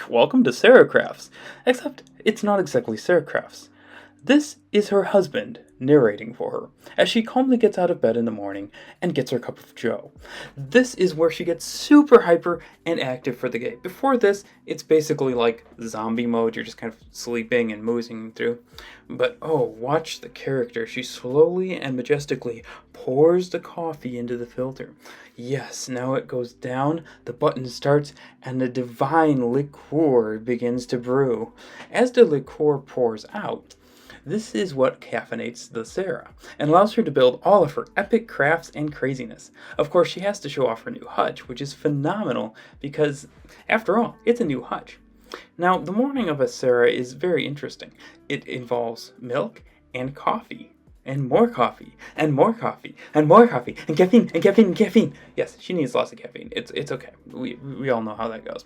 Welcome to Sarah Crafts. Except it's not exactly Sarah Crafts. This is her husband narrating for her as she calmly gets out of bed in the morning and gets her cup of joe. This is where she gets super hyper and active for the day. Before this, it's basically like zombie mode. You're just kind of sleeping and moozing through. But oh, watch the character. She slowly and majestically pours the coffee into the filter. Yes, now it goes down, the button starts, and the divine liqueur begins to brew. As the liqueur pours out, this is what caffeinates the Sarah and allows her to build all of her epic crafts and craziness. Of course, she has to show off her new hutch, which is phenomenal because, after all, it's a new hutch. Now, the morning of a Sarah is very interesting. It involves milk and coffee. And more coffee, and more coffee, and more coffee, and caffeine, and caffeine, and caffeine. Yes, she needs lots of caffeine. It's okay. We all know how that goes.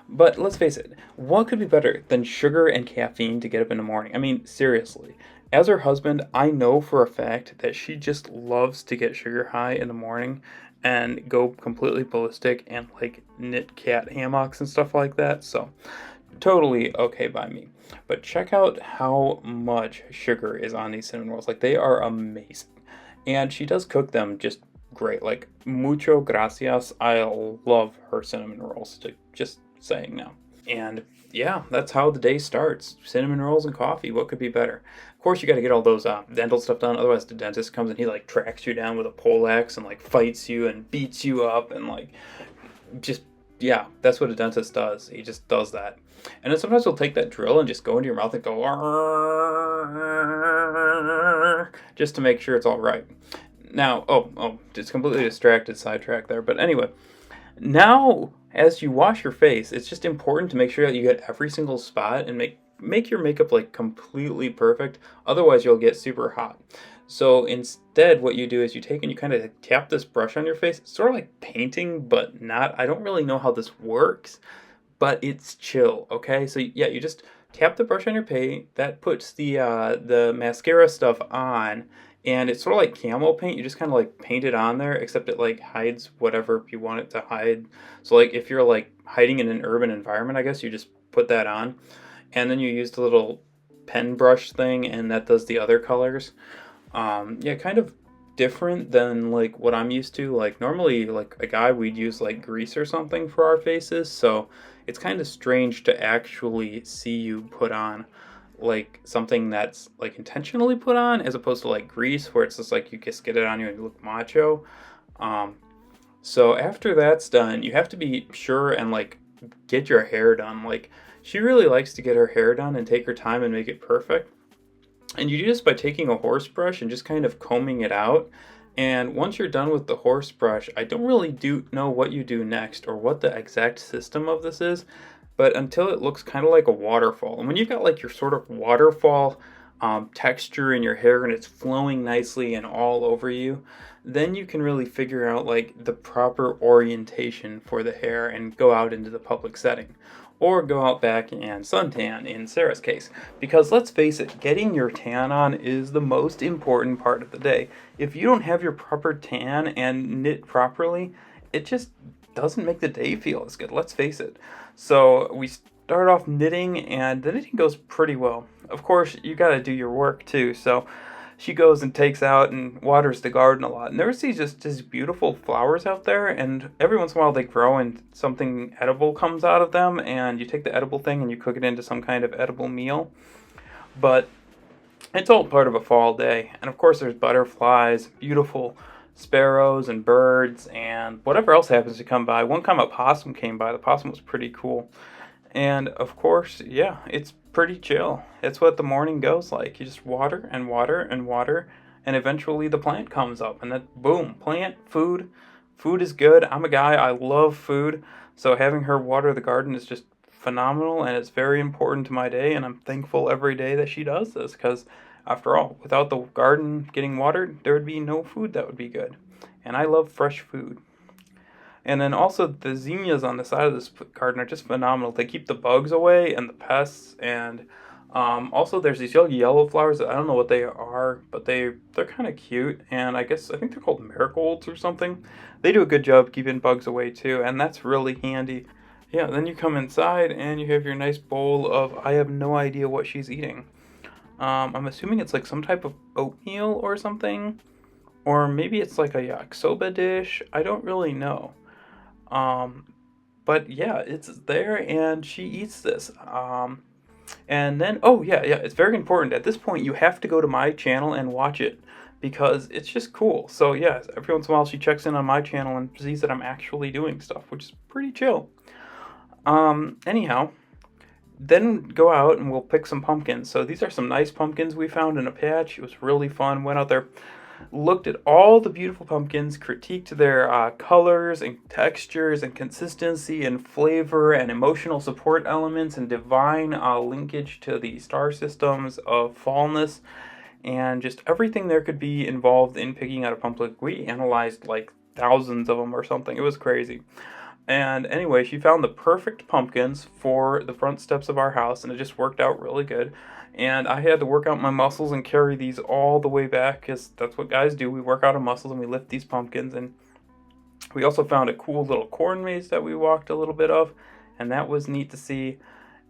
But let's face it, what could be better than sugar and caffeine to get up in the morning? I mean, seriously. As her husband, I know for a fact that she just loves to get sugar high in the morning and go completely ballistic and like knit cat hammocks and stuff like that. So, totally okay by me. But check out how much sugar is on these cinnamon rolls. Like, they are amazing. And she does cook them just great. Like, mucho gracias. I love her cinnamon rolls. Just saying now. And yeah, that's how the day starts. Cinnamon rolls and coffee. What could be better? Of course, you got to get all those dental stuff done. Otherwise, the dentist comes and he like tracks you down with a poleaxe and like fights you and beats you up and like just, yeah, that's what a dentist does. He just does that. And then sometimes he'll take that drill and just go into your mouth and go just to make sure it's all right. Now, just completely distracted, sidetrack there. But anyway, now as you wash your face, it's just important to make sure that you get every single spot and make your makeup like completely perfect. Otherwise, you'll get super hot. So instead, what you do is you take and you kind of tap this brush on your face. It's sort of like painting, but not. I don't really know how this works, but it's chill, okay? So yeah, you just tap the brush on your paint. That puts the mascara stuff on, and it's sort of like camo paint. You just kind of like paint it on there, except it like hides whatever you want it to hide. So like if you're like hiding in an urban environment, I guess you just put that on, and then you use the little pen brush thing, and that does the other colors. Yeah, kind of different than like what I'm used to. Like normally, like a guy, we'd use like grease or something for our faces, so it's kind of strange to actually see you put on like something that's like intentionally put on as opposed to like grease where it's just like you just get it on you and you look macho. So after that's done, you have to be sure and like get your hair done. Like she really likes to get her hair done and take her time and make it perfect. And you do this by taking a horse brush and just kind of combing it out. And once you're done with the horse brush, I don't really know what you do next or what the exact system of this is, but until it looks kind of like a waterfall. And when you've got like your sort of waterfall texture in your hair and it's flowing nicely and all over you, then you can really figure out like the proper orientation for the hair and go out into the public setting. Or go out back and suntan in Sarah's case. Because let's face it, getting your tan on is the most important part of the day. If you don't have your proper tan and knit properly, it just doesn't make the day feel as good, let's face it. So we start off knitting, and the knitting goes pretty well. Of course, you gotta do your work too, so she goes and takes out and waters the garden a lot. And there's these beautiful flowers out there, and every once in a while they grow and something edible comes out of them, and you take the edible thing and you cook it into some kind of edible meal. But it's all part of a fall day. And of course there's butterflies, beautiful sparrows and birds, and whatever else happens to come by. One time a possum came by. The possum was pretty cool. And of course, yeah, it's pretty chill. It's what the morning goes like. You just water and water and water, and eventually the plant comes up, and then boom, plant, food. Food is good. I'm a guy, I love food, so having her water the garden is just phenomenal, and it's very important to my day, and I'm thankful every day that she does this, because after all, without the garden getting watered, there would be no food that would be good. And I love fresh food. And then also the zinnias on the side of this garden are just phenomenal. They keep the bugs away and the pests, and Also, there's these yellow flowers that I don't know what they are, but they're kind of cute, and I think they're called marigolds or something. They do a good job keeping bugs away too, and that's really handy. Yeah, then you come inside and you have your nice bowl of, I have no idea what she's eating. I'm assuming it's like some type of oatmeal or something, or maybe it's like a yakisoba dish. I don't really know. Um, but yeah, it's there, and she eats this. And then, oh yeah, it's very important. At this point, you have to go to my channel and watch it because it's just cool. So yeah, every once in a while she checks in on my channel and sees that I'm actually doing stuff, which is pretty chill. Anyhow, then go out and we'll pick some pumpkins. So these are some nice pumpkins we found in a patch. It was really fun. Went out there, looked at all the beautiful pumpkins, critiqued their colors and textures and consistency and flavor and emotional support elements and divine linkage to the star systems of fallness and just everything there could be involved in picking out a pumpkin. We analyzed like thousands of them or something. It was crazy. And anyway, she found the perfect pumpkins for the front steps of our house, and it just worked out really good. And I had to work out my muscles and carry these all the way back, because that's what guys do. We work out our muscles and we lift these pumpkins. And we also found a cool little corn maze that we walked a little bit of, and that was neat to see.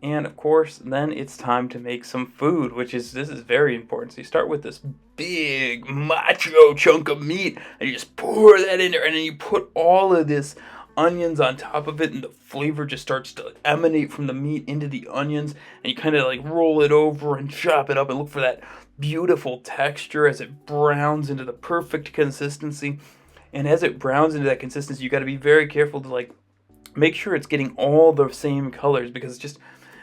And of course, then it's time to make some food, this is very important. So you start with this big macho chunk of meat, and you just pour that in there, and then you put all of this onions on top of it, and the flavor just starts to emanate from the meat into the onions, and you kind of like roll it over and chop it up and look for that beautiful texture as it browns into the perfect consistency. And as it browns into that consistency, you got to be very careful to like make sure it's getting all the same colors, because it's just,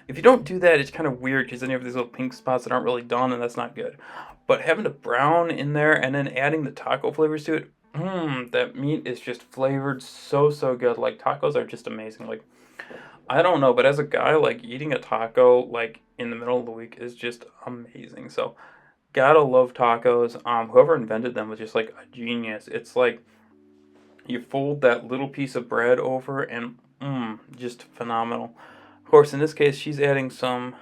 if you don't do that, it's kind of weird, because then you have these little pink spots that aren't really done, and that's not good. But having the brown in there and then adding the taco flavors to it, that meat is just flavored so good. Like, tacos are just amazing. Like, I don't know, but as a guy, like, eating a taco, like, in the middle of the week is just amazing. So, gotta love tacos. Whoever invented them was just, like, a genius. It's like, you fold that little piece of bread over and, just phenomenal. Of course, in this case, she's adding some,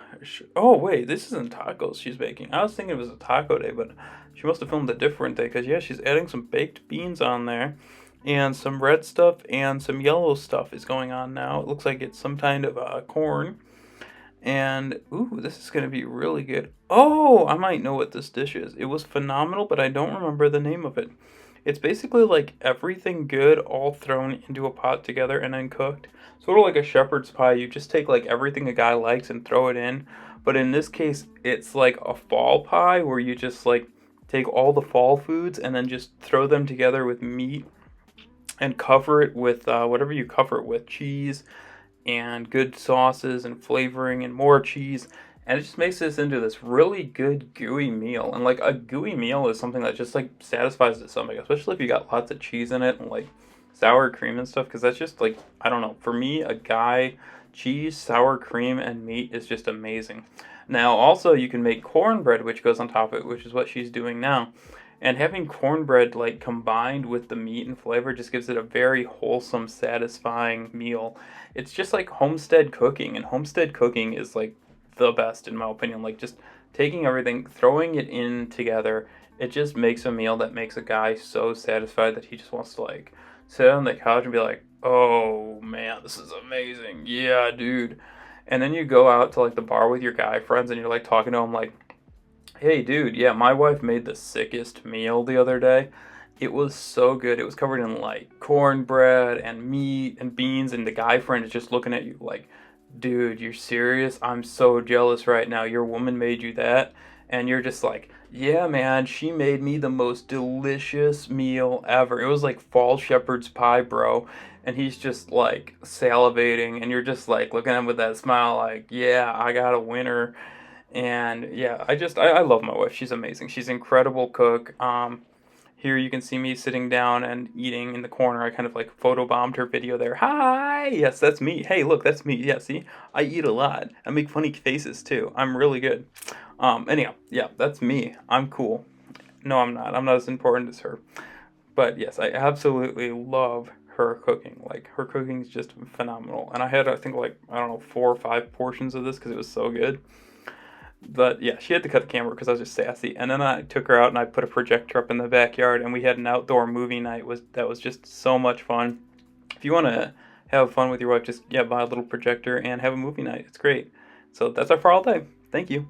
oh, wait, this isn't tacos she's making. I was thinking it was a taco day, but she must have filmed a different day, because, yeah, she's adding some baked beans on there, and some red stuff, and some yellow stuff is going on now. It looks like it's some kind of corn, and, ooh, this is going to be really good. Oh, I might know what this dish is. It was phenomenal, but I don't remember the name of it. It's basically like everything good all thrown into a pot together and then cooked. Sort of like a shepherd's pie. You just take like everything a guy likes and throw it in. But in this case, it's like a fall pie where you just like take all the fall foods and then just throw them together with meat and cover it with whatever you cover it with, cheese and good sauces and flavoring and more cheese. And it just makes this into this really good gooey meal. And like a gooey meal is something that just like satisfies the stomach, especially if you got lots of cheese in it and like sour cream and stuff, because that's just like, I don't know, for me, a guy, cheese, sour cream, and meat is just amazing. Now also you can make cornbread, which goes on top of it, which is what she's doing now. And having cornbread like combined with the meat and flavor just gives it a very wholesome, satisfying meal. It's just like homestead cooking, and homestead cooking is like the best in my opinion. Like, just taking everything, throwing it in together, it just makes a meal that makes a guy so satisfied that he just wants to like sit on the couch and be like, oh man, this is amazing, yeah dude. And then you go out to like the bar with your guy friends and you're like talking to them like, hey dude, yeah, my wife made the sickest meal the other day. It was so good. It was covered in like cornbread and meat and beans, and the guy friend is just looking at you like, dude, you're serious? I'm so jealous right now. Your woman made you that? And you're just like, yeah, man, she made me the most delicious meal ever. It was like fall shepherd's pie, bro. And he's just like salivating, and you're just like looking at him with that smile, like, yeah, I got a winner. And yeah, I love my wife. She's amazing. She's an incredible cook. Here you can see me sitting down and eating in the corner. I kind of like photobombed her video there. Hi! Yes, that's me. Hey, look, that's me. Yeah, see? I eat a lot. I make funny faces too. I'm really good. Anyhow, yeah, that's me. I'm cool. No, I'm not. I'm not as important as her. But yes, I absolutely love her cooking. Like, her cooking is just phenomenal. And I had, I think, like, I don't know, 4 or 5 portions of this because it was so good. But yeah, she had to cut the camera because I was just sassy. And then I took her out and I put a projector up in the backyard, and we had an outdoor movie night. That was just so much fun. If you want to have fun with your wife, just buy a little projector and have a movie night. It's great. So that's our for all day. Thank you.